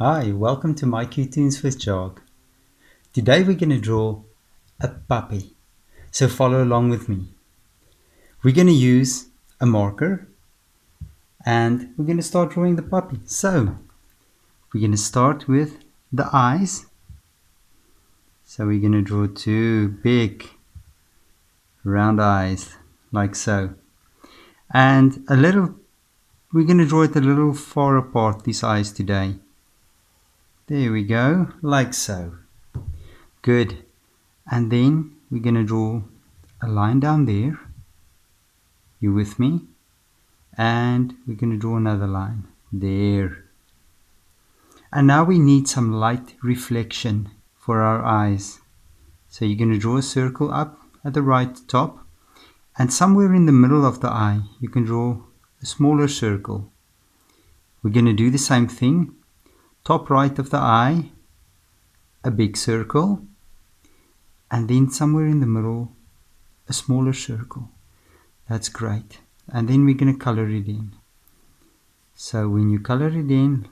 Hi, welcome to mycutetoons with Jog. Today we're going to draw a puppy, so follow along with me. We're going to use a marker and we're going to start drawing the puppy. So we're going to start with the eyes. So we're going to draw two big round eyes like so. And we're going to draw it a little far apart, these eyes today. There we go, like so. Good. And then we're going to draw a line down there. You with me? And we're going to draw another line there. And now we need some light reflection for our eyes. So you're going to draw a circle up at the right top, and somewhere in the middle of the eye you can draw a smaller circle. We're going to do the same thing. Top right of the eye, a big circle, and then somewhere in the middle a smaller circle. That's great. And then we're going to color it in. So when you color it in,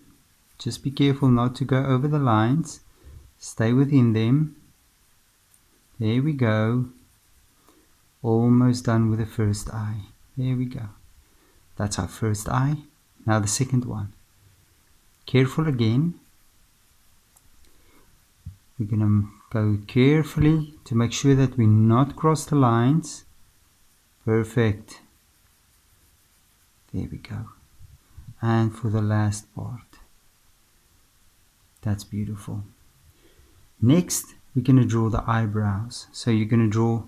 just be careful not to go over the lines. Stay within them. There we go. Almost done with the first eye. There we go. That's our first eye. Now the second one. Careful again. We're going to go carefully to make sure that we not cross the lines. Perfect. There we go. And for the last part. That's beautiful. Next, we're going to draw the eyebrows. So you're going to draw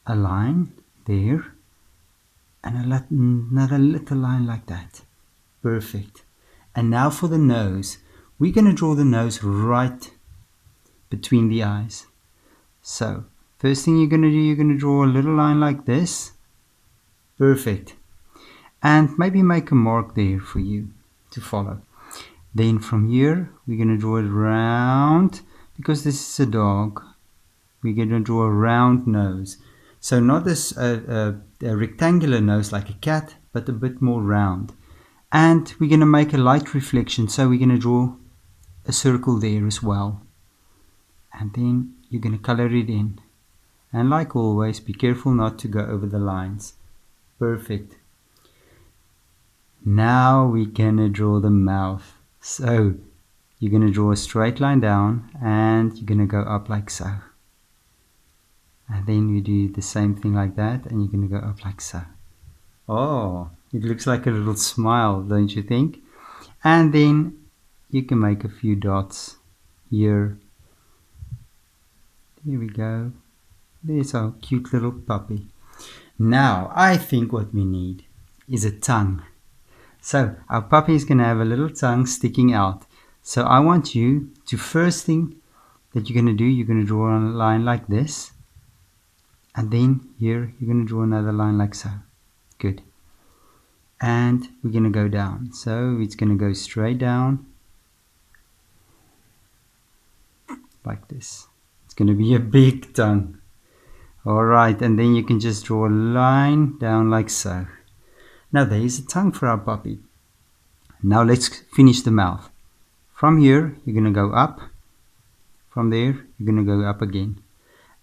a line there and another little line like that. Perfect. And now for the nose. We're going to draw the nose right between the eyes. So first thing you're going to do, you're going to draw a little line like this. Perfect. And maybe make a mark there for you to follow. Then from here we're going to draw it round, because this is a dog. We're going to draw a round nose. So not this a rectangular nose like a cat, but a bit more round. And we're going to make a light reflection, so we're going to draw a circle there as well. And then you're going to color it in. And like always, be careful not to go over the lines. Perfect. Now we're going to draw the mouth. So you're going to draw a straight line down and you're going to go up like so. And then you do the same thing like that, and you're going to go up like so. Oh, it looks like a little smile, don't you think? And then you can make a few dots here. There we go. There's our cute little puppy. Now, I think what we need is a tongue. So our puppy is going to have a little tongue sticking out. So I want you to, first thing that you're going to do, you're going to draw a line like this. And then here you're going to draw another line like so. Good. And we're going to go down. So it's going to go straight down like this. It's going to be a big tongue. Alright, and then you can just draw a line down like so. Now there is a tongue for our puppy. Now let's finish the mouth. From here you're going to go up. From there you're going to go up again.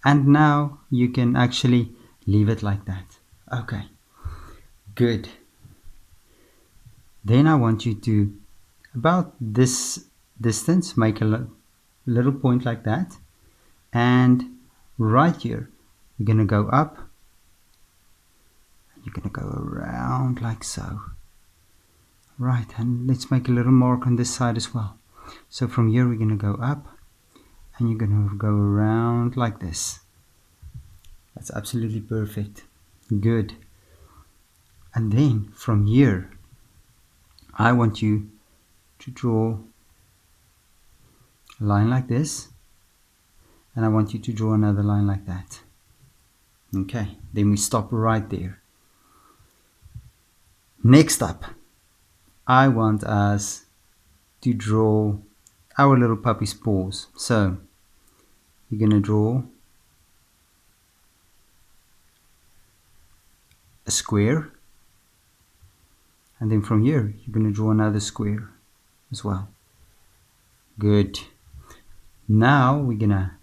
And now you can actually leave it like that. Okay, good. Then I want you to, about this distance, make a little point like that. And right here, you're going to go up. You're going to go around like so. Right, and let's make a little mark on this side as well. So from here, we're going to go up. And you're going to go around like this. That's absolutely perfect. Good. And then from here, I want you to draw a line like this. And I want you to draw another line like that. Okay, then we stop right there. Next up, I want us to draw our little puppy's paws. So you're going to draw a square, and then from here you're going to draw another square. as well. Good. Now we're gonna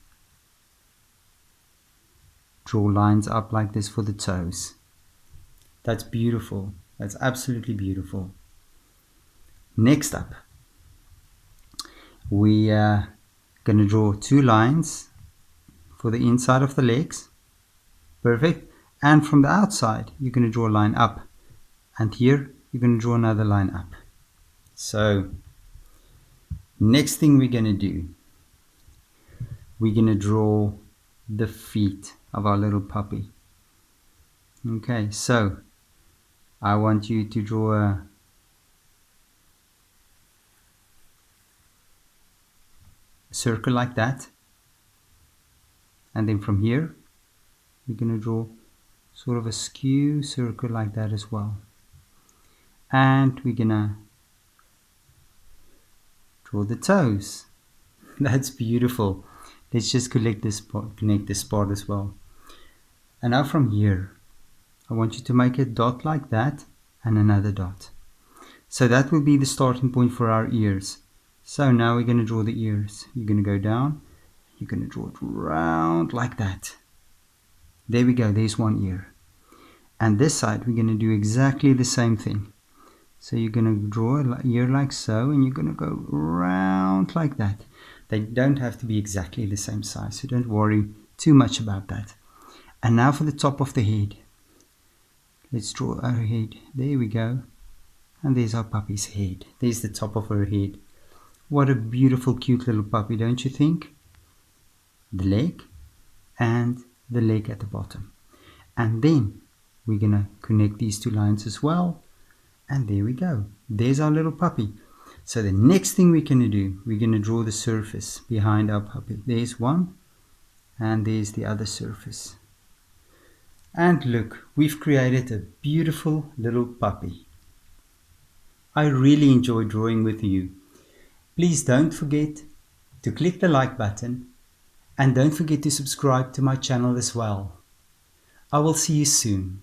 draw lines up like this for the toes. That's beautiful. That's absolutely beautiful. Next up, we are going to draw 2 lines for the inside of the legs. Perfect. And from the outside, you're going to draw a line up. And here, you're going to draw another line up. So, next thing we're going to do, we're going to draw the feet of our little puppy. Okay, so I want you to draw a circle like that. And then from here, we're going to draw sort of a skew circle like that as well. And we're going to draw the toes. That's beautiful. Let's just connect this part as well. And now from here, I want you to make a dot like that and another dot. So that will be the starting point for our ears. So now we're going to draw the ears. You're going to go down. You're going to draw it round like that. There we go. There's one ear. And this side, we're going to do exactly the same thing. So you're going to draw an ear like so, and you're going to go round like that. They don't have to be exactly the same size, so don't worry too much about that. And now for the top of the head. Let's draw our head. There we go. And there's our puppy's head. There's the top of her head. What a beautiful, cute little puppy, don't you think? The leg and the leg at the bottom. And then we're going to connect these 2 lines as well. And there we go. There's our little puppy. So the next thing we're going to do, we're going to draw the surface behind our puppy. There's one, and there's the other surface. And look, we've created a beautiful little puppy. I really enjoy drawing with you. Please don't forget to click the like button, and don't forget to subscribe to my channel as well. I will see you soon.